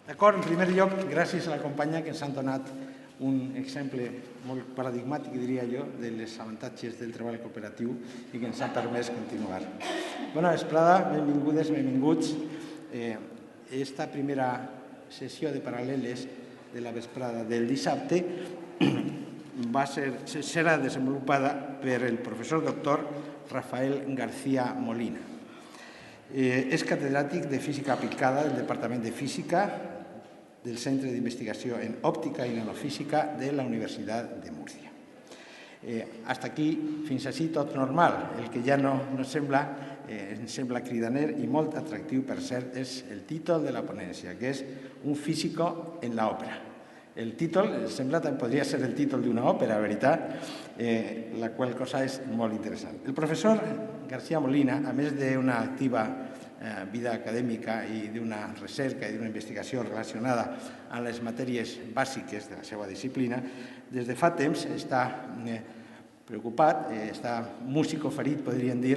D'acord, en primer lloc, gràcies a la companya que ens han donat un exemple molt paradigmàtic, diria jo, dels avantatges del treball cooperatiu i que ens ha permès continuar. Bona vesprada, benvingudes, benvinguts. Esta primera sessió de paral·leles de la vesprada del dissabte serà desenvolupada per el professor doctor Rafael García Molina. És catedràtic de Física Aplicada del Departament de Física del Centre d'Investigació en Òptica i Nanofísica de la Universitat de Múrcia. Hasta aquí, fins així, tot normal. El que ja no ens sembla cridaner i molt atractiu, per cert, és el títol de la ponència, que és Un físico en la ópera. El títol sembla que podria ser el títol d'una òpera, veritat, la qual cosa és molt interessant. El professor García Molina, a més d'una activa vida acadèmica i d'una recerca i d'una investigació relacionada amb les matèries bàsiques de la seva disciplina, des de fa temps està preocupat, està musicoferit, podríem dir,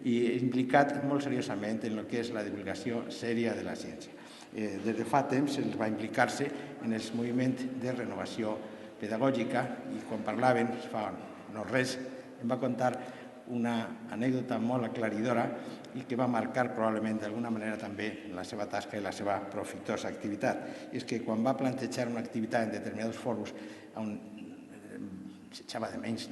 i implicat molt seriosament en el que és la divulgació sèria de la ciència. Des de fa temps va implicar-se en el moviment de renovació pedagògica i quan parlaven, fa no res, em va contar una anècdota molt aclaridora i que va marcar probablement d'alguna manera també la seva tasca i la seva profitosa activitat. És que quan va plantejar una activitat en determinats fòrums on s'eixava de menys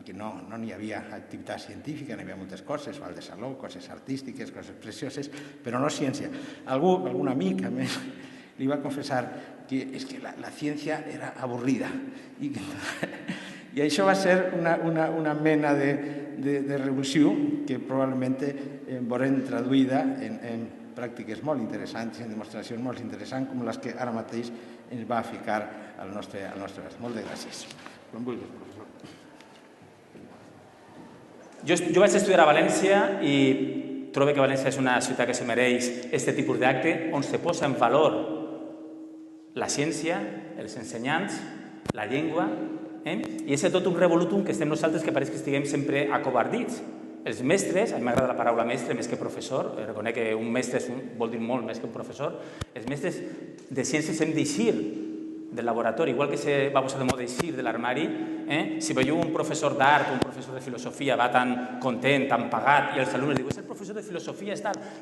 que no n'hi havia activitat científica, n'hi havia moltes coses, ball de saló, coses artístiques, coses precioses, però no ciència. Algun amic, a més, li va confessar que la ciència era avorrida i això va ser una mena de revolució que probablement veurem traduïda en pràctiques molt interessants i en demostracions molt interessants com les que ara mateix ens va ficar al nostre abast. Moltes gràcies. Quan vulguis, professor. Jo vaig estudiar a València i trobo que València és una ciutat que se mereix aquest tipus d'acte on se posa en valor la ciència, els ensenyants, la llengua, i és tot un revolutum que estem nosaltres que pareix que estiguem sempre acovardits. Els mestres, a mi m'agrada la paraula mestre més que professor, reconec que un mestre vol dir molt més que un professor, els mestres de ciències hem d'eixir del laboratori, igual que se va posar de moda eixir de l'armari. Si veieu un professor d'art o un professor de filosofia va tan content, tan pagat, i els alumnes diuen, és el professor de filosofia, i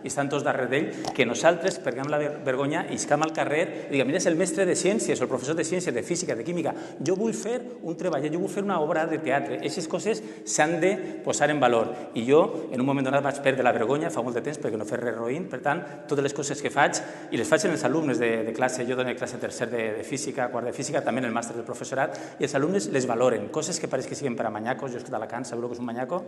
estan tots darrere d'ell, que nosaltres, perguem la vergonya, iscam al carrer i diguem, mira, és el mestre de ciències o el professor de ciències, de física, de química, jo vull fer un treball, jo vull fer una obra de teatre. Aquestes coses s'han de posar en valor. I jo, en un moment donat, vaig perdre la vergonya, fa molt de temps, perquè no fer res roïn, per tant, totes les coses que faig, i les faig en els alumnes de classe, jo dono classe tercer de física, quart de física, també en el màster del professorat, i els alumnes les valoren. Coses que pareix que siguin per a manyacos. Jo soc d'Alacant, sabeu que és un manyaco?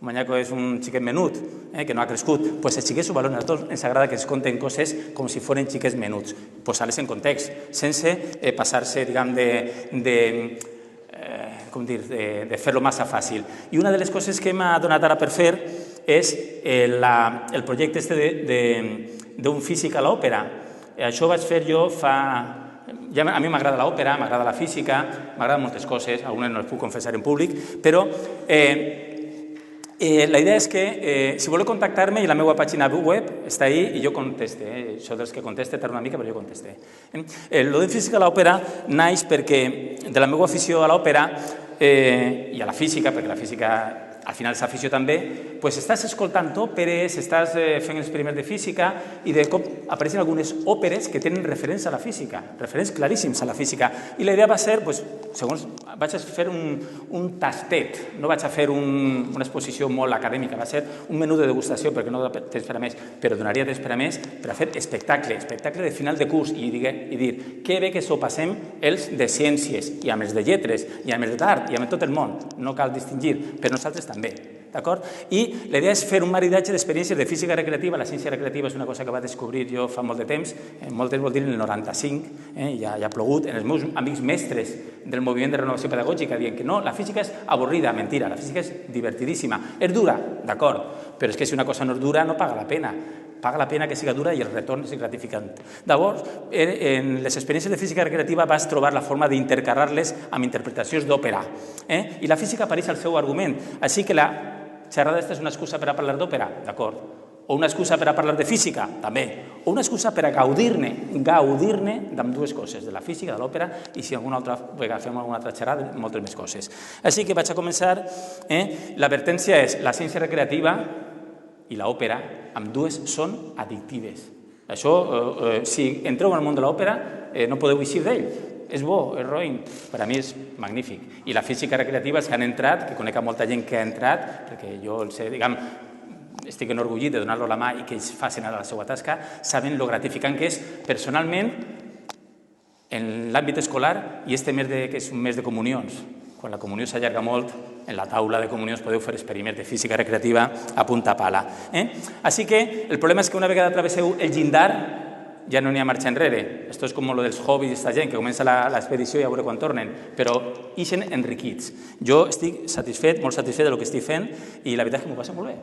Un manyaco és un xiquet menut, que no ha crescut. Doncs els xiquets ho valoren. A tots ens agrada que es conten coses com si foren xiquets menuts. Posar-les en context, sense passar-se, diguem, de fer-lo massa fàcil. I una de les coses que m'ha donat ara per fer és el projecte d'un físic a l'òpera. Això ho vaig fer jo fa... A mi m'agrada l'òpera, m'agrada la física, m'agraden moltes coses, algunes no les puc confessar en públic, però la idea és que si voleu contactar-me, la meva pàgina web està ahí i jo conteste. Això dels que conteste tarda una mica, però jo conteste. Lo de física a l'òpera naix perquè de la meva afició a l'òpera i a la física, perquè la física al final és afició també, doncs estàs escoltant òperes, estàs fent experiments de física i de cop apareixen algunes òperes que tenen referència a la física, referents claríssims a la física. I la idea va ser, segons vaig fer un tastet, no vaig fer una exposició molt acadèmica, va ser un menú de degustació perquè no donaria temps per a més, però donaria temps per a més per a fer espectacle de final de curs i dir que bé que s'ho passem els de ciències i amb els de lletres i amb els d'art i amb tot el món, no cal distingir, però nosaltres també. D'acord? I la idea és fer un maridatge d'experiències de física recreativa. La ciència recreativa és una cosa que va descobrir jo fa molt de temps, molt temps vol dir en el 95, ja ha plogut, en els meus amics mestres del moviment de renovació pedagògica dient que no, la física és avorrida, mentira, la física és divertidíssima. És dura, d'acord, però és que si una cosa no és dura no paga la pena. Paga la pena que siga dura i el retorn és gratificant. Llavors, en les experiències de física recreativa vas trobar la forma d'intercalar-les amb interpretacions d'òpera. I la física apareix al seu argument. Així que la xerrada és una excusa per a parlar d'òpera, d'acord? O una excusa per a parlar de física? També. O una excusa per a gaudir-ne d'ambdues coses, de la física, de l'òpera, i si alguna altra vegada fem alguna altra xerrada, moltes més coses. Així que vaig a començar. L'advertència és la ciència recreativa i l'òpera, ambdues són addictives. Això, si entreu en el món de l'òpera, no podeu eixir d'ell. És bo, és roïn, per a mi és magnífic. I la física recreativa, els que han entrat, que conec a molta gent que ha entrat, perquè jo el sé, diguem, estic enorgullit de donar-los la mà i que ells facin ara la seva tasca, saben lo gratificant que és personalment en l'àmbit escolar i este mes que és un mes de comunions. Quan la comunió s'allarga molt, en la taula de comunions podeu fer experiments de física recreativa a punta pala. Així que el problema és que una vegada travesseu el llindar ja no n'hi ha marxa enrere. Esto és com lo dels hobbies d'esta gent, que comença l'expedició i a veure quan tornen, però ixen enriquits. Jo estic satisfet, molt satisfet del que estic fent i la veritat és que m'ho passa molt bé.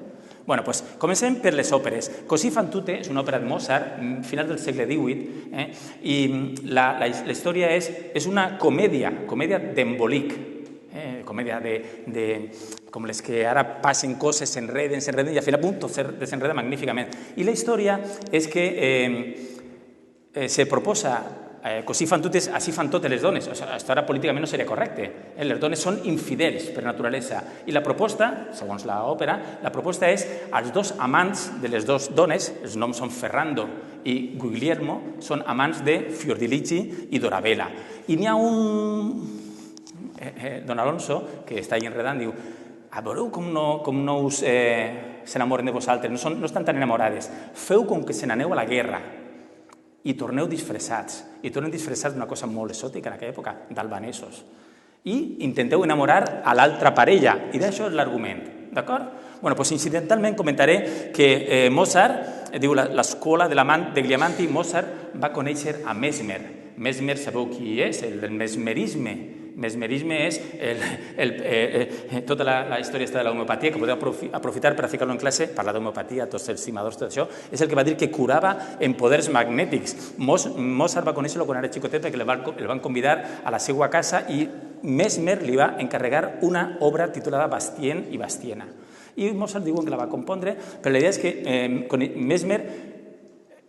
Bueno, doncs comencem per les òperes. Così fan tutte és una òpera de Mozart, final del segle XVIII, i la història és una comèdia d'embolic, comèdia com les que ara passen coses, s'enreden i al final, tot desenreda magníficament. I la història és que se proposa, così fan tutte, així fan totes les dones. Això ara políticament no seria correcte. Les dones són infidels per naturalesa. I la proposta, segons l'òpera, la proposta és els dos amants de les dues dones, els noms són Ferrando i Guglielmo, són amants de Fiordilici i Dorabella. I n'hi ha un... Don Alonso, que està allà enredant, diu: veureu com no us s'enamoren de vosaltres, no estan tan enamorades. Feu com que se n'aneu a la guerra i torneu disfressats. I tornen disfressats d'una cosa molt exòtica en aquella època, d'albanesos. I intenteu enamorar a l'altra parella. I d'això és l'argument. D'acord? Bé, doncs incidentalment comentaré que Mozart, diu l'escola de l'amant de Gliamanti, Mozart va conèixer a Mesmer. Mesmer, sabeu qui és? El del mesmerisme. Mesmerisme és tota la història de l'homeopatia, que podeu aprofitar per a ficar-lo en classe, parlar d'homeopatia, tots els estimadors, tot això, és el que va dir que curava en poders magnètics. Mozart va conèixer-lo quan era xicotet perquè el van convidar a la seva casa i Mesmer li va encarregar una obra titulada Bastien i Bastiena. I Mozart diuen que la va compondre, però la idea és que Mesmer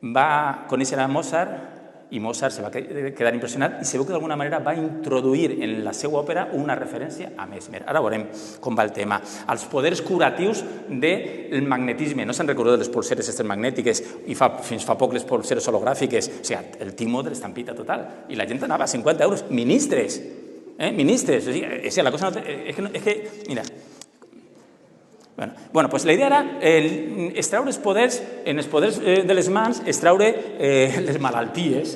va conèixer a Mozart i Mozart se va quedar impressionat i se veu que d'alguna manera va introduir en la seva òpera una referència a Mesmer. Ara veurem com va el tema. Els poders curatius del magnetisme. No se'n recordeu de les polseres magnètiques i fins fa poc les polseres hologràfiques. O sigui, el timó de l'estampita total. I la gent anava a 50 euros. Ministres! Ministres! O sigui, la cosa no... És que, mira... Bueno, doncs la idea era extraure els poders, en els poders de les mans, extraure les malalties.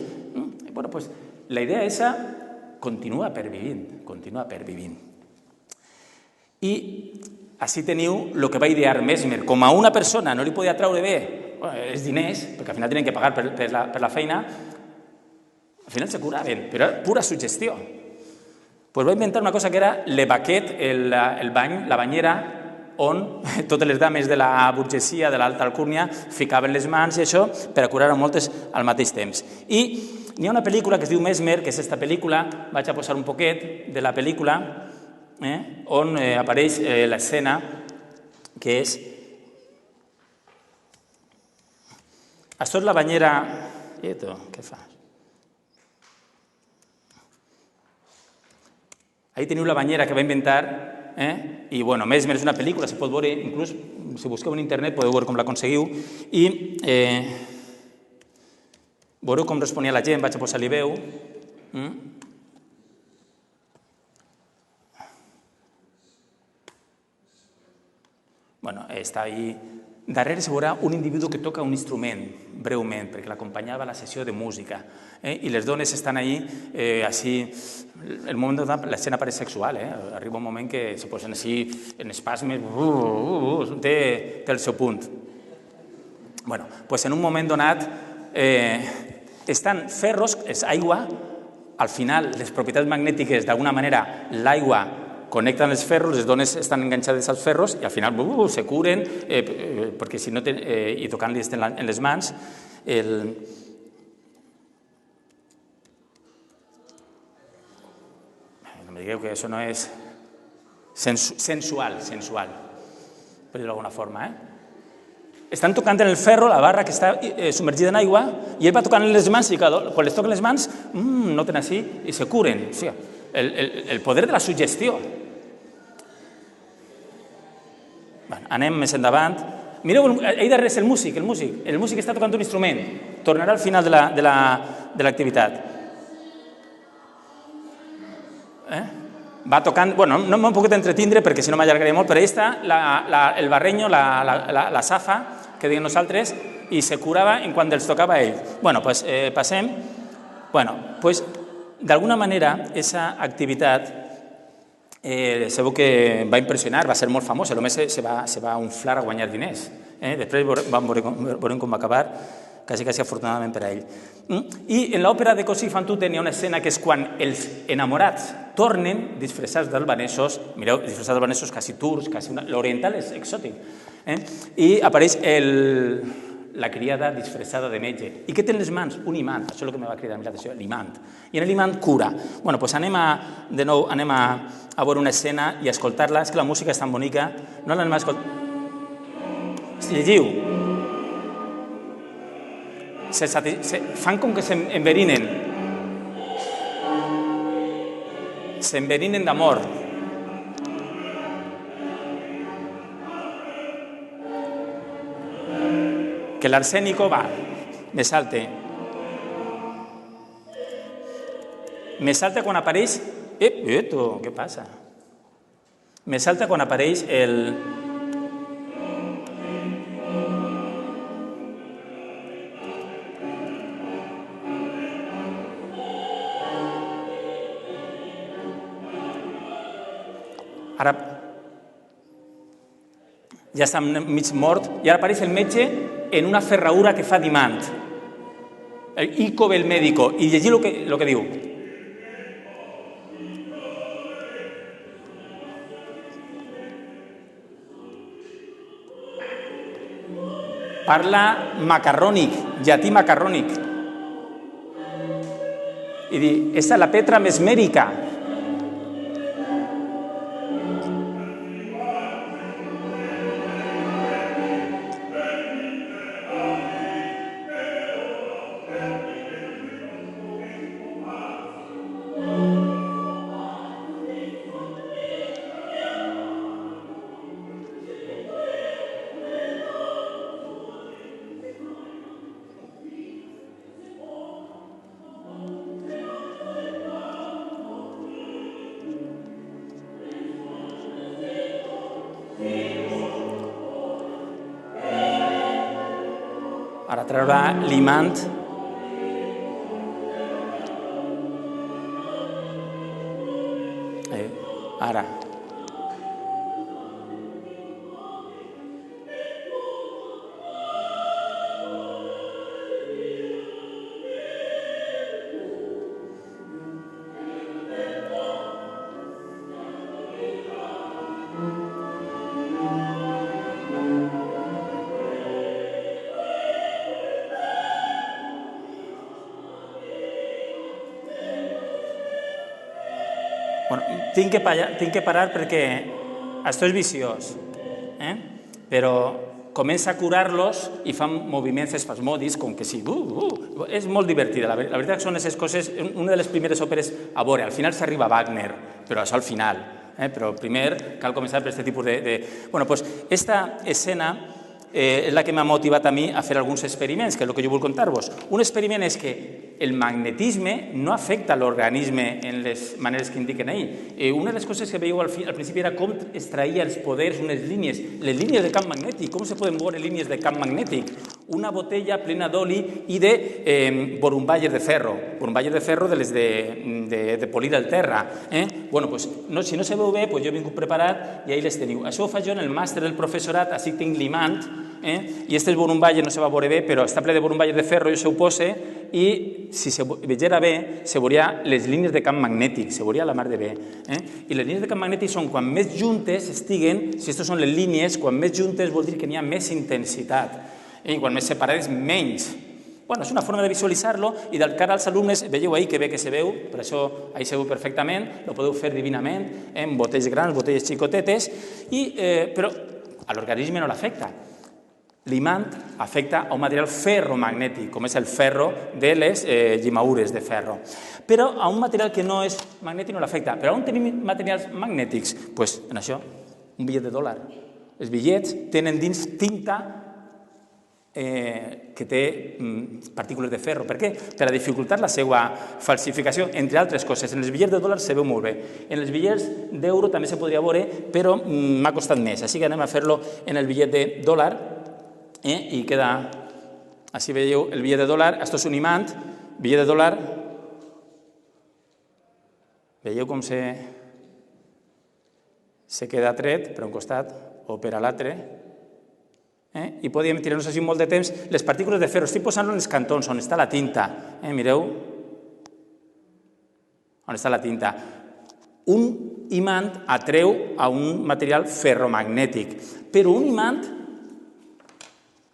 Bueno, doncs la idea esa continua pervivint. I així teniu el que va idear Mesmer. Com a una persona no li podia traure bé els diners, perquè al final tenien que pagar per la feina, al final se curaven, però era pura suggestió. Doncs va inventar una cosa que era le baquet, el bany, la banyera, on totes les dames de la burgesia, de l'alta alcúrnia, ficaven les mans i això per a curar a moltes al mateix temps. I n'hi ha una pel·lícula que es diu Mesmer, que és aquesta pel·lícula, vaig a posar un poquet de la pel·lícula, on apareix l'escena que és... Això és la banyera... I tu, què fas? Ahí teniu la banyera que va inventar. I, bueno, Mesmer és una pel·lícula, se pot veure, inclús, si busqueu en internet, podeu veure com l'aconseguiu, i veureu com responia la gent, vaig a posar-li veu. Bueno, està ahí. Darrere se veurà un individu que toca un instrument, breument, perquè l'acompanyava a la sessió de música. I les dones estan ahí, així... El moment de l'escena pareix sexual, arriba un moment que se posen així en espasmes, té el seu punt. Bé, doncs en un moment donat estan ferros, és aigua, al final les propietats magnètiques, d'alguna manera, l'aigua connecten els ferros, les dones estan enganxades als ferros i al final se curen, perquè si no, i tocant-li en les mans, no me digueu que això no és sensual, per dir-ho d'alguna forma. estan tocant en el ferro, la barra que està submergida en aigua, i ell va tocant en les mans i quan les toquen les mans, noten així i se curen. O sigui, el poder de la suggestió. Anem més endavant. Mireu, ahí darrere és el músic. El músic està tocant un instrument. Tornarà al final de l'activitat. Va tocant... Bueno, no m'ho puc entretindre perquè si no m'allargaré molt, però ahí està el barreño, la safa, que diguem nosaltres, i se curava en quan els tocava a ell. Bueno, doncs passem. Bueno, doncs d'alguna manera, aquesta activitat segur que va impressionar, va ser molt famosa, només se va unflar a guanyar diners. Després veurem com va acabar, quasi afortunadament per a ell. I en l'òpera de Così fan tutte n'hi ha una escena que és quan els enamorats tornen disfressats d'albanesos, mireu, disfressats d'albanesos quasi turcs, l'oriental és exòtic, i apareix la criada disfressada de metge. I què té en les mans? Un imant. Això és el que me va cridar l'atenció, l'imant. I en l'imant cura. Bé, doncs de nou anem a veure una escena i a escoltar-la. És que la música és tan bonica. No l'anem a escoltar. Llegiu. Fan com que s'enverinen. S'enverinen d'amor. Que el arsénico va, me salte quan apareix... Què passa? Me salta quan apareix el... Ara... Ja està mig mort i ara apareix el metge en una ferradura que fa d'imant. El ico del médico. I llegir el que diu. Parla macarrònic, llatí macarrònic. I diu, esta és la Petra mesmèrica. Ara traurà l'imant. Ara. Bueno, tinc que parar perquè això és viciós, però comença a curar-los i fan moviments espasmòdics, com que sí, és molt divertida. La veritat que són aquestes coses, una de les primeres òperes a veure, al final s'arriba a Wagner, però això al final, però primer cal començar per aquest tipus de... Bueno, doncs, aquesta escena és la que m'ha motivat a mi a fer alguns experiments, que és el que jo vull contar-vos. Un experiment és que el magnetisme no afecta l'organisme en les maneres que indiquen ahir. Una de les coses que veieu al principi era com extraïa els poders unes línies, les línies de camp magnètic, com se poden veure línies de camp magnètic? Una botella plena d'oli i de borumballes de ferro de les de polir el terra. Bueno, doncs, si no se veu bé, jo he vingut preparat i ahí les teniu. Això ho faig jo en el màster del professorat, així tinc l'imant, i aquest borumballe no se va veure bé, però està ple de borumballes de ferro, jo se ho pose, i si se veiera bé, se veuria les línies de camp magnètic, se veuria la mar de bé. I les línies de camp magnètic són quan més juntes estiguen, si aquestes són les línies, quan més juntes vol dir que n'hi ha més intensitat, i quan més separades, menys. Bueno, és una forma de visualitzar-lo i del cara als alumnes, veieu ahir que bé que se veu, per això ahir se veu perfectament, ho podeu fer divinament, en botelles grans, botelles xicotetes, però a l'organisme no l'afecta. l'imant afecta a un material ferromagnètic, com és el ferro de les llimaures de ferro. Però a un material que no és magnètic no l'afecta. Però on tenim materials magnètics? Doncs en això, un bitllet de dòlar. Els bitllets tenen dins tinta que té partícules de ferro. Per què? Per a dificultar la seva falsificació, entre altres coses. En els bitllets de dòlar se veu molt bé. En els bitllets d'euro també se podria veure, però m'ha costat més. Així que anem a fer-lo en el bitllet de dòlar i queda... Així veieu el bitllet de dòlar. Això és un imant. Bitllet de dòlar. Veieu com se queda tret per un costat o per a l'altre. I podíem tirar-nos així molt de temps. Les partícules de ferro, estic posant-lo en els cantons, on està la tinta. Mireu on està la tinta. Un imant atreu a un material ferromagnètic, però un imant,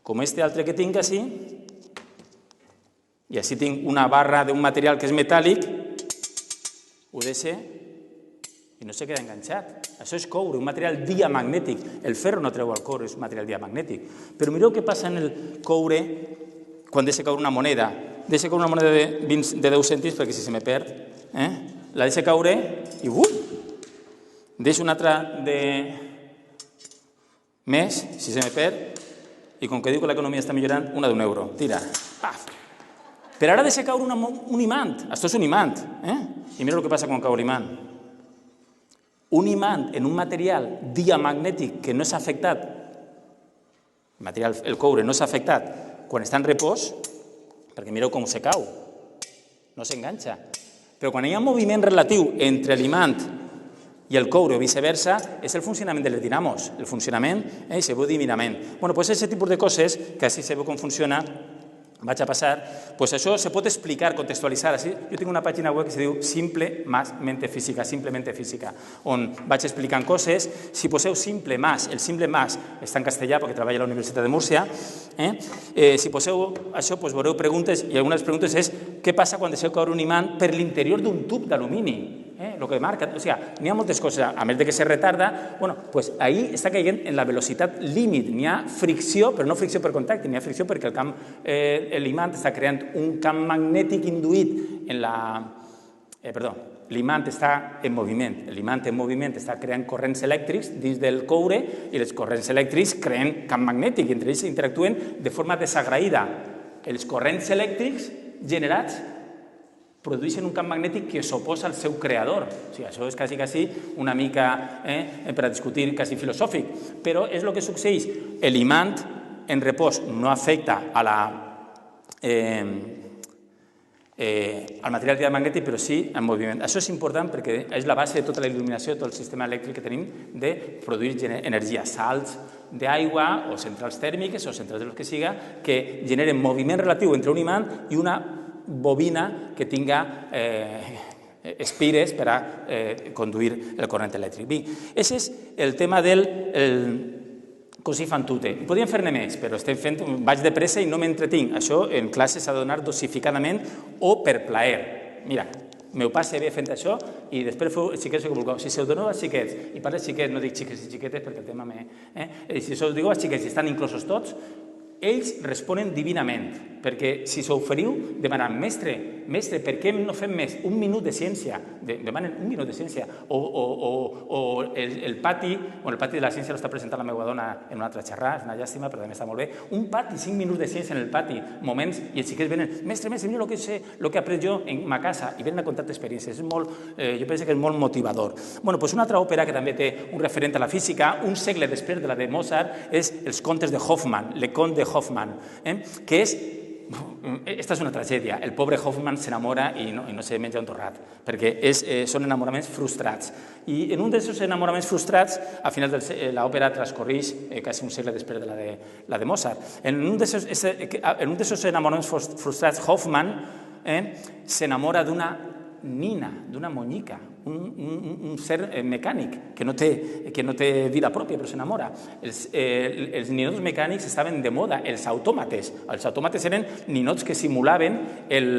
com este altre que tinc així, i així tinc una barra d'un material que és metàl·lic, ho deixo i no se queda enganxat. Això és coure, un material diamagnètic. El ferro no treu el coure, és un material diamagnètic. Però mireu què passa en el coure quan deixa caure una moneda. Deixa caure una moneda de 10 cèntims, perquè si se me perd, la deixa caure i deixa una altra de més, si se me perd, i com que diu que l'economia està millorant, una d'un euro. Tira. Paf! Però ara deixa caure un imant. Això és un imant. I mira el que passa quan cau l'imant. Un imant en un material diamagnètic que no s'ha afectat, el coure no s'ha afectat quan està en repòs, perquè mireu com se cau, no s'enganxa. Però quan hi ha un moviment relatiu entre l'imant i el coure o viceversa, és el funcionament de les dinamos. El funcionament se veu divinament. Doncs aquest tipus de coses, que així se veu com funciona, vaig a passar, doncs això se pot explicar, contextualitzar. Jo tinc una pàgina web que se diu Simple más mente física, simplemente física, on vaig explicant coses. Si poseu simple más, el simple más està en castellà perquè treballa a la Universitat de Múrcia, si poseu això, doncs veureu preguntes, i algunes preguntes és què passa quan deixeu caure un imant per l'interior d'un tub d'alumini. Lo que marca, o sigui, n'hi ha moltes coses, a més de que se retarda, doncs ahí està caient en la velocitat límit, n'hi ha fricció, però no fricció per contacte, n'hi ha fricció perquè l'imant està creant un camp magnètic induït en la... Perdó, l'imant està en moviment, l'imant en moviment està creant corrents elèctrics dins del coure i els corrents elèctrics creen camp magnètic i entre ells interactuen de forma desagraïda. Els corrents elèctrics generats produeixen un camp magnètic que s'oposa al seu creador. O sigui, això és quasi una mica per a discutir quasi filosòfic, però és el que succeeix. L'imant en repòs no afecta al material diamagnètic, però sí en moviment. Això és important perquè és la base de tota la il·luminació, de tot el sistema elèctric que tenim de produir energia, salts d'aigua o centrals tèrmiques o centrals del que siga, que generen moviment relatiu entre un imant i una bobina que tinga espires per a conduir el corrent elèctric. Bé, aquest és el tema del così fan tutte. Podríem fer-ne més, però vaig de pressa i no m'entretinc. Això en classe s'ha de donar dosificadament o per plaer. Mira, meu pare se ve fent això i després feu els xiquets que vulgueu. Si se ho doneu als xiquets, i parlo de xiquets, no dic xiquets i xiquetes perquè el tema si se ho digueu als xiquets i estan inclosos tots, ells responen divinament, perquè si s'oferiu demanant, mestre, per què no fem més? Un minut de ciència, demanen un minut de ciència, o el pati de la ciència l'està presentant la meva dona en una altra xerrada, és una llàstima, però també està molt bé, un pati, 5 minuts de ciència en el pati, moments, i els xiquets venen, mestre, mira el que sé, el que he après jo en ma casa, i venen a contar experiències, jo penso que és molt motivador. Doncs una altra òpera que també té un referent a la física, un segle després de la de Mozart, és Els contes de Hoffmann, Le Conte de Hoffmann, que és... Esta és una tragèdia. El pobre Hoffmann s'enamora i no se menja un torrat, perquè són enamoraments frustrats. I en un d'aquests enamoraments frustrats, al final l'òpera transcorreix quasi un segle després de la de Mozart. En un d'aquests enamoraments frustrats, Hoffmann s'enamora d'una nina, d'una monyica, un ser mecànic que no té vida pròpia, però s'enamora. Els ninots mecànics estaven de moda, els autòmates. Els autòmates eren ninots que simulaven el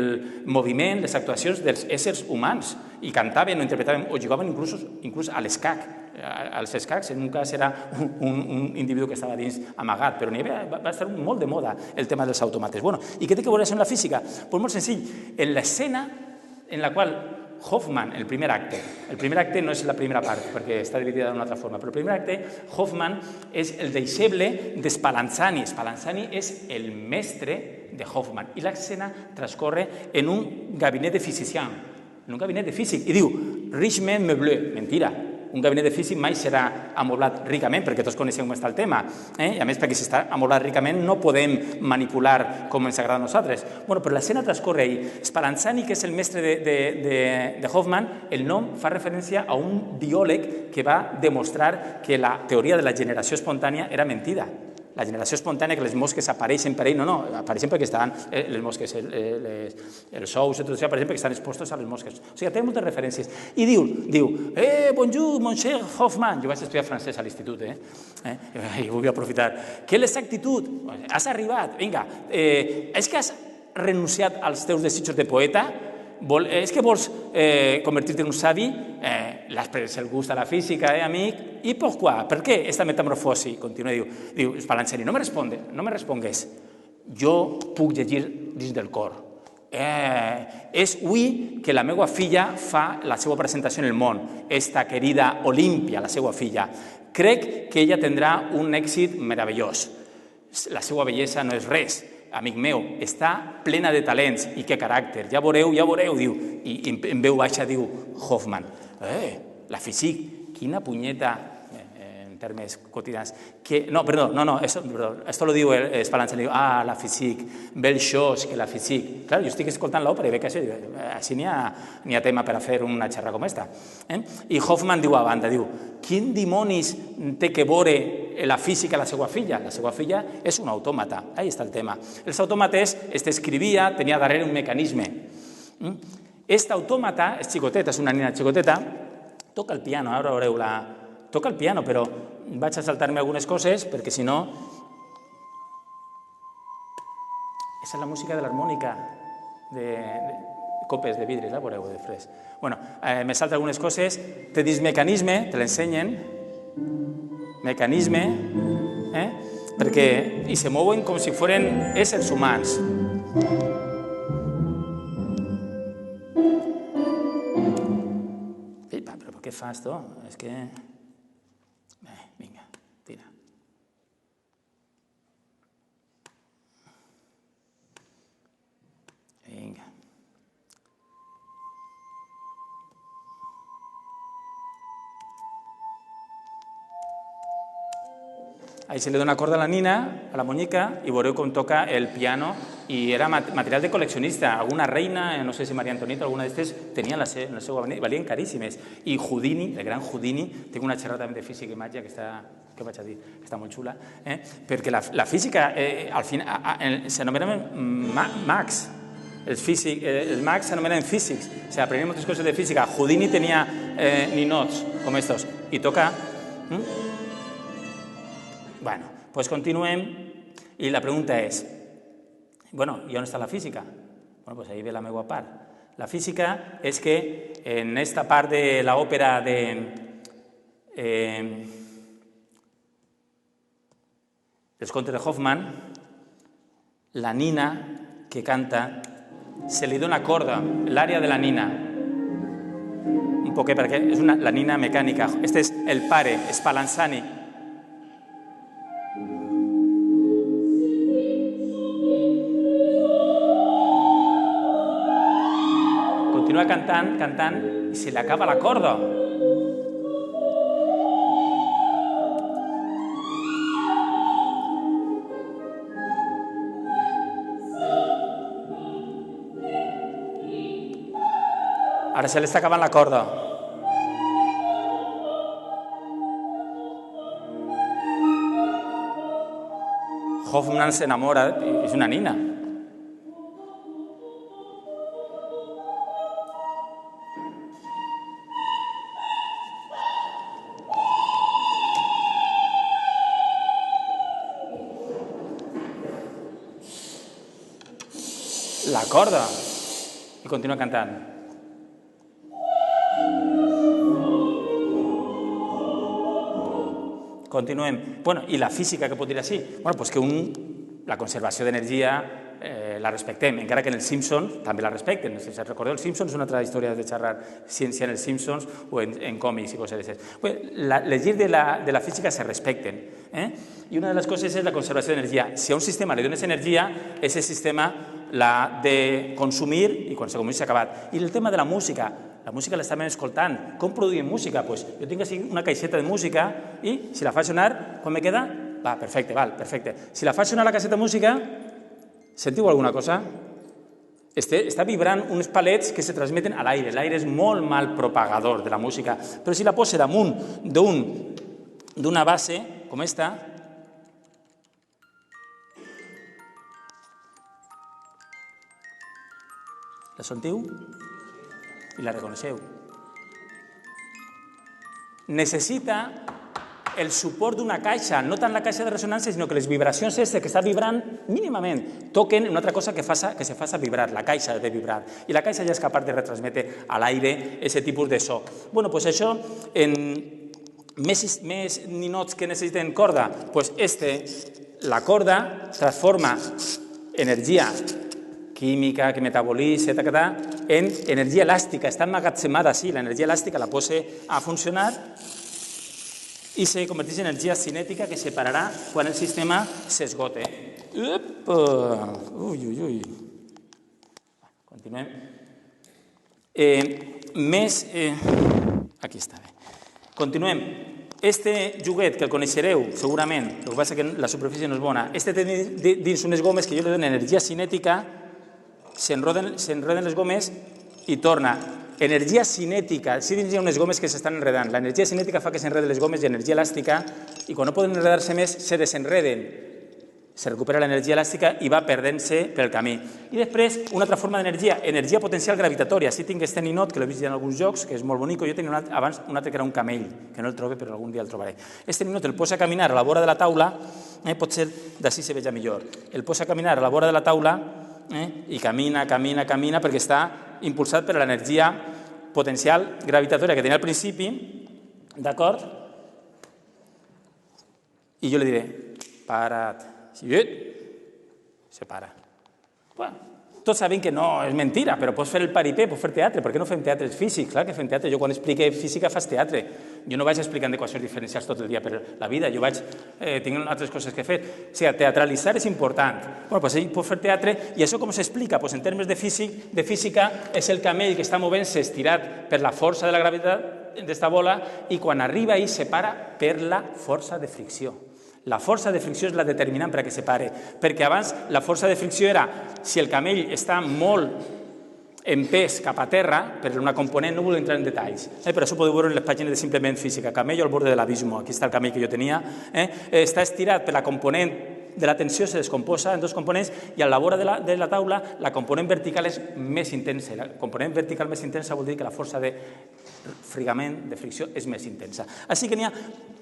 moviment, les actuacions dels éssers humans i cantaven o interpretaven o jugaven inclús a l'escac. als escacs. En un cas era un individu que estava dins amagat, però va estar molt de moda el tema dels automates. I què té que veure això amb la física? Doncs molt senzill. En l'escena en la qual Hoffman, el primer acte no és la primera part, perquè està dividida d'una altra forma, però el primer acte, Hoffman és el deixeble de Spallanzani. Spallanzani és el mestre de Hoffman i l'escena transcorre en un gabinet de físic, i diu, richement meublé, mentira. Un gabinet de físic mai serà amoblat ricament, perquè tots coneixem com està el tema. I a més, perquè si està amoblat ricament no podem manipular com ens agrada a nosaltres. Però l'escena transcorre ahí. Spallanzani, que és el mestre de Hoffman, el nom fa referència a un biòleg que va demostrar que la teoria de la generació espontània era mentida. La generació espontània, que les mosques apareixen per ell, no, apareixen perquè estan les mosques, els ous, tot això, apareixen perquè estan expostos a les mosques. O sigui, té moltes referències. I diu, bonjour, mon cher Hoffman. Jo vaig estudiar francès a l'institut, i vull aprofitar. Quelle exactitud? Has arribat, vinga. És que has renunciat als teus desitjos de poeta? És que vols convertir-te en un savi? El gust a la física, amic? I pourquoi? Per què esta metamorfosi? Continua, diu Spallanzani, no me respongues. Jo puc llegir dins del cor. És avui que la meva filla fa la seva presentació en el món, esta querida Olímpia, la seva filla. Crec que ella tindrà un èxit meravellós. La seva bellesa no és res, amic meu, està plena de talents i que caràcter. Ja veureu, diu, i en veu baixa diu Hoffman. La física, quina punyeta, en termes quotidians. No, esto lo diu Spallanzani, la física, bel xos que la física. Clar, jo estic escoltant l'òpera i veig que així n'hi ha tema per a fer una xerrada com esta. I Hoffman diu a banda, quin dimonis té que veure la física a la seva filla? La seva filla és un autòmata, ahí està el tema. Els autòmates escrivia, tenia darrere un mecanisme. Este autòmata, és xicoteta, és una nina xicoteta, toca el piano, ara veureu toca el piano, però vaig a saltar-me algunes coses perquè si no... Esa és la música de l'harmònica de copes de vidre, la veureu de fres. Me salta algunes coses, te dis mecanisme, te l'ensenyen, mecanisme, perquè i se mouen com si foren éssers humans. Però què fas, tu? És que... Vinga, tira. Vinga. Ahí se li dona corda a la nina, a la muñeca, i veureu com toca el piano, i era material de col·leccionista. Alguna reina, no sé si Maria Antonieta, alguna d'estes, tenien en el seu gabinet, valien caríssimes. I Houdini, el gran Houdini, tinc una xerrada també de física i màgia que està, què vaig a dir, que està molt xula, perquè la física, al final, s'anomenen mags. Els mags s'anomenen físics, o sigui, aprenien moltes coses de física. Houdini tenia ninots com estos, i toca... Bueno, doncs continuem, i la pregunta és, i on està la física? Doncs ahí ve la meva part. La física és que en esta part de l'òpera dels contes de Hoffman, la nina que canta, se li dona corda, l'àrea de la nina, un poquet perquè és la nina mecànica. Este és el pare, Spallanzani. Continua cantant, i se li acaba la corda. Ara se li està acabant la corda. Hoffman s'enamora, és una nina. La corda, i continua cantant. Continuem. Bueno, i la física, què pot dir així? Bueno, doncs que la conservació d'energia la respectem, encara que en els Simpsons també la respecten. Si recordeu, els Simpsons és una altra història de xerrar ciència en els Simpsons o en còmics i coses d'això. Les lleis de la física se respecten. I una de les coses és la conservació d'energia. Si a un sistema li dones energia, aquest sistema l'ha de consumir i quan se consumir s'ha acabat. I el tema de la música l'estàvem escoltant. Com produïm música? Doncs jo tinc així una caixeta de música i si la faig sonar, quan me queda? Va, perfecte, val, perfecte. Si la faig sonar la caixeta de música, sentiu alguna cosa? Està vibrant uns palets que se transmeten a l'aire. L'aire és molt mal propagador de la música. Però si la poso damunt d'una base com esta, la sentiu? I la reconeixeu. Necessita el suport d'una caixa, no tant la caixa de ressonància, sinó que les vibracions que està vibrant mínimament toquen una altra cosa que se faça vibrar, la caixa ha de vibrar. I la caixa ja és capaç de retransmetre a l'aire aquest tipus de so. Bé, doncs això, més ninots que necessiten corda, doncs la corda transforma energia química, que metabolitza, en energia elàstica. Està emmagatzemada així, l'energia elàstica la posa a funcionar i se converteix en energia cinètica que separarà quan el sistema s'esgote. Ui. Continuem. Aquí està bé. Continuem. Este juguet, que el coneixereu segurament, el que passa que la superfície no és bona, té dins unes gomes que jo li dono energia cinètica, s'enreden les gomes i torna. Energia cinètica, si dins hi ha unes gomes que s'estan enredant. L'energia cinètica fa que s'enreden les gomes i energia elàstica, i quan no poden enredar-se més, se desenreden. Se recupera l'energia elàstica i va perdent-se pel camí. I després, una altra forma d'energia, energia potencial gravitatòria. Si tinc este ninot, que l'he vist ja en alguns jocs, que és molt bonic, jo tenia abans un altre que era un camell, que no el trobo, però algun dia el trobaré. Este ninot el posa a caminar a la vora de la taula, potser d'ací se veja millor. El posa a caminar a la vora de la taula i camina perquè està impulsat per l'energia potencial gravitatòria que tenia al principi, d'acord? I jo li diré, para't. Se para. Tots sabem que no és mentira, però pots fer el paripé, pots fer teatre. Per què no fem teatres físics? Clar que fem teatre. Jo quan explique física faig teatre. Jo no vaig explicant equacions diferencials tot el dia per la vida. Jo tinc altres coses que fer. O sigui, teatralitzar és important. Doncs ell pot fer teatre i això com s'explica? En termes de física és el camell que està movent-se estirat per la força de la gravetat d'esta bola i quan arriba ahí se para per la força de fricció. La força de fricció és la determinant per a que se pare, perquè abans la força de fricció era si el camell està molt en pes cap a terra, per una component, no vull entrar en detalls, però això podeu veure en les pàgines de Simplement Física, camell al borde de l'abismo, aquí està el camell que jo tenia, està estirat per la component de la tensió, se descomposa en dos components i a la vora de la taula la component vertical és més intensa. La component vertical més intensa vol dir que la força de fregament, de fricció, és més intensa. Així que n'hi ha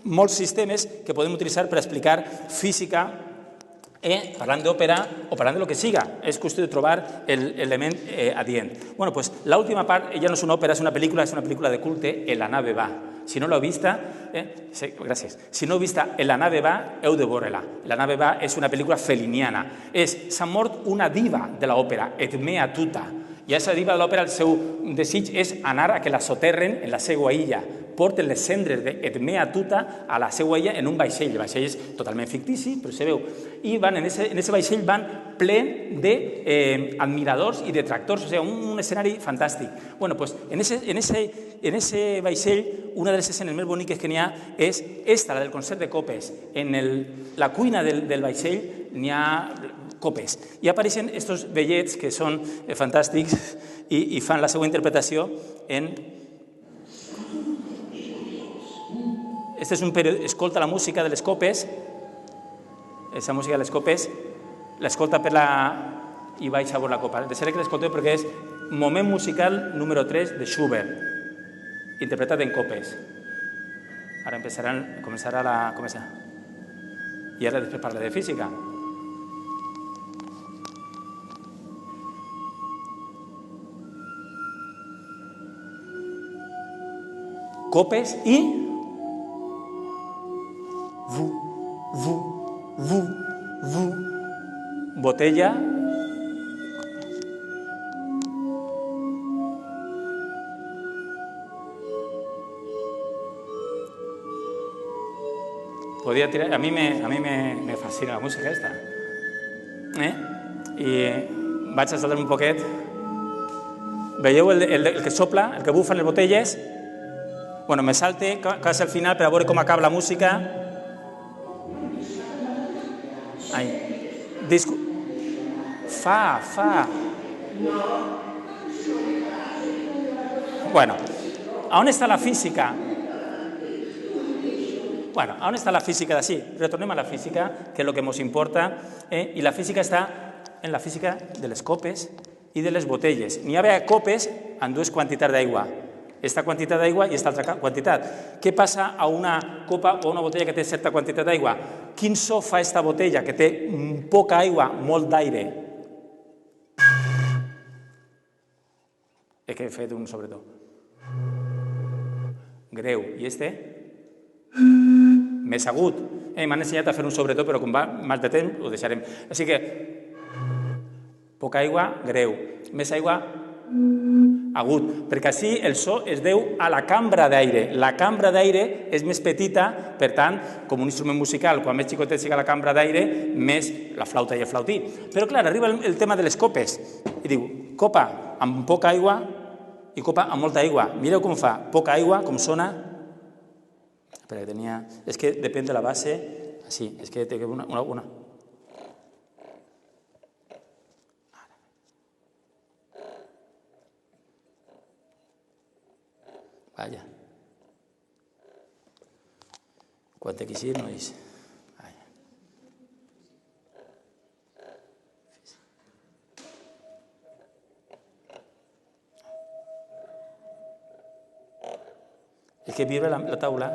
molts sistemes que podem utilitzar per explicar física parlant d'òpera o parlant de lo que siga. És qüestió de trobar l'element adient. Bueno, doncs l'última part ja no és una òpera, és una pel·lícula de culte, En la nave va. Si no l'heu vista, gràcies. Si no heu vista En la nave va, heu de veure-la. La nave va és una pel·lícula feliniana. S'ha mort una diva de l'òpera, Edmea Tuta. I a aquesta diva de l'òpera el seu desig és anar a que la soterren en la seva illa. Porten les cendres d'Edmea Tuta a la seva illa en un vaixell. El vaixell és totalment fictici, però se veu. I en aquest vaixell van ple d'admiradors i detractors, o sigui, un escenari fantàstic. Bé, doncs en aquest vaixell, una de les escenes més boniques que n'hi ha és esta, la del concert de copes. En la cuina del vaixell n'hi ha copes. I apareixen aquests vellets que són fantàstics i fan la seva interpretació en... Este és un període, escolta la música de les copes, aquesta música de les copes, l'escolta per la... i baixa a veure la copa. Deixaré que l'escolteu perquè és moment musical número 3 de Schubert, interpretat en copes. Ara començarà la... I ara després parla de física. Copes i... botella. Podria tirar... A mi me fascina la música esta. I vaig a saltar un poquet. Veieu el que sopla, el que bufa en les botelles? Bueno, me salte quasi al final per a veure com acaba la música. Ai. Fa. Bueno, on està la física? Bueno, on està la física d'ací? Retornem a la física, que és el que ens importa, i la física està en la física de les copes i de les botelles. N'hi ha copes amb dues quantitats d'aigua. Esta quantitat d'aigua i esta altra quantitat. Què passa a una copa o a una botella que té certa quantitat d'aigua? Quin so fa esta botella que té poca aigua, molt d'aire? És que he fet un sobretot. Greu. I este? Més agut. M'han ensenyat a fer un sobretot, però com va mal de temps, ho deixarem. Així que, poca aigua, greu. Més aigua, agut, perquè així el so es deu a la cambra d'aire. La cambra d'aire és més petita, per tant, com un instrument musical, quan més xicotet siga la cambra d'aire, més la flauta i el flautí. Però, clar, arriba el tema de les copes. I diu, copa amb poca aigua i copa amb molta aigua. Mireu com fa, poca aigua, com sona. Espera, que tenia... És que depèn de la base. Així, és que té una... Vaja. Quan té que eixir, no és. Vaja. És que vibra la taula.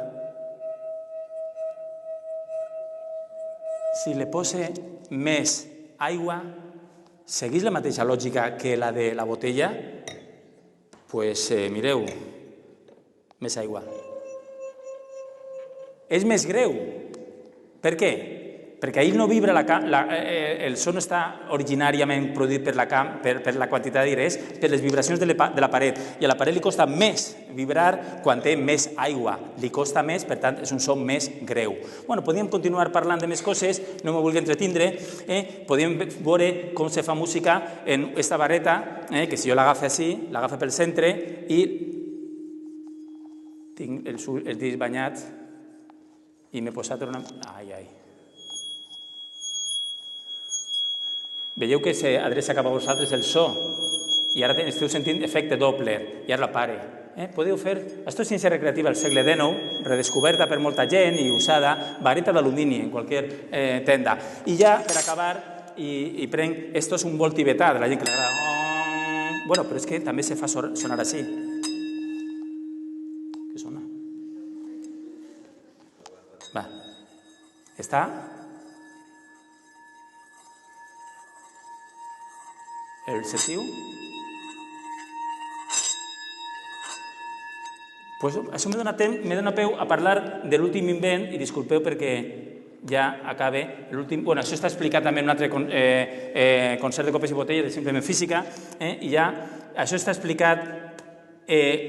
Si li posa més aigua, segueix la mateixa lògica que la de la botella, doncs mireu, més aigua. És més greu. Per què? Perquè ahir no vibra el so no està originàriament produït per la quantitat d'aire, és per les vibracions de la paret. I a la paret li costa més vibrar quan té més aigua. Li costa més, per tant, és un so més greu. Bueno, podríem continuar parlant de més coses, no me vulgui entretindre. Podríem veure com se fa música en aquesta vareta, que si jo l'agafe així, l'agafe pel centre i tinc els dits banyats i m'he posat una... Ai. Veieu que s'adreça cap a vosaltres el so i ara esteu sentint efecte Doppler i ara la pare. Podeu fer... Esto és ciència recreativa del segle XIX, redescoberta per molta gent i usada, vareta d'alumini en qualsevol tenda. I ja, per acabar, i prenc... Esto és un vol tibetà, de la gent que l'agrada. Bueno, però és que també se fa sonar així. Què sona? Va. Està... El sentiu? Pues això m'he donat peu a parlar de l'últim invent, i disculpeu perquè ja acabe l'últim... Bueno, això està explicat també en un altre concert de copes i botelles de Simplement Física, i ja això està explicat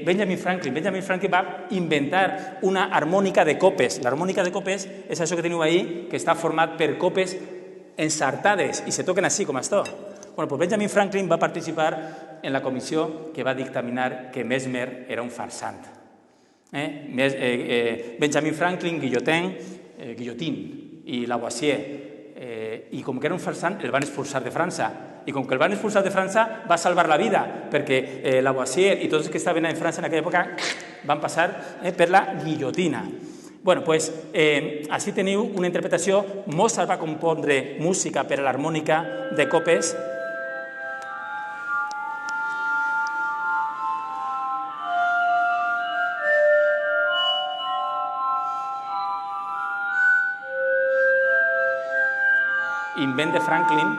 Benjamin Franklin. Benjamin Franklin va inventar una harmònica de copes. L'harmònica de copes és això que teniu ahí, que està format per copes ensartades i se toquen així, com això. Bueno, pues Benjamin Franklin va participar en la comissió que va dictaminar que Mesmer era un farsant. Benjamin Franklin, Guillotin i Lavoisier, i com que era un farsant el van expulsar de França. I com que el van expulsar de França va salvar la vida, perquè Lavoisier i tots els que estaven en França en aquella època van passar per la guillotina. Bueno, doncs, així teniu una interpretació. Mozart va compondre música per a l'harmònica de copes. Invent de Franklin.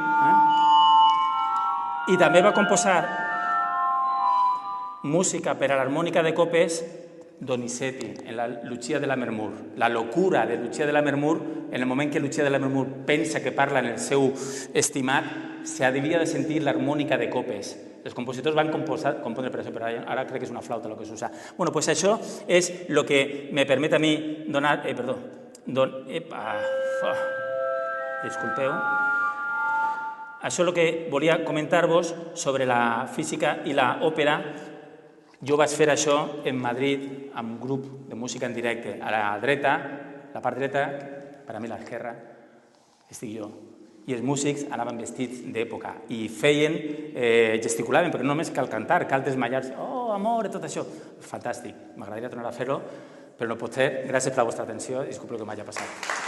I també va composar música per a l'harmònica de copes Donizetti en la Lucia de Lammermoor. La locura de Lucia de Lammermoor, en el moment que Lucia de Lammermoor pensa que parla en el seu estimat, s'havia de sentir l'harmònica de copes. Els compositors van compondre per això, però ara crec que és una flauta el que s'usa. Bueno, doncs això és el que me permet a mi donar... Perdó. Disculpeu. Això és el que volia comentar-vos sobre la física i l'òpera. Jo vaig fer això en Madrid amb un grup de música en directe. A la dreta, la part dreta, per a mi l'esquerra, estic jo. I els músics anaven vestits d'època i feien, gesticulaven, però no només cal cantar, cal desmallar-se. Oh, amor, i tot això. Fantàstic. M'agradaria tornar a fer-ho, però no pot ser. Gràcies per la vostra atenció i disculpeu que m'hagi passat.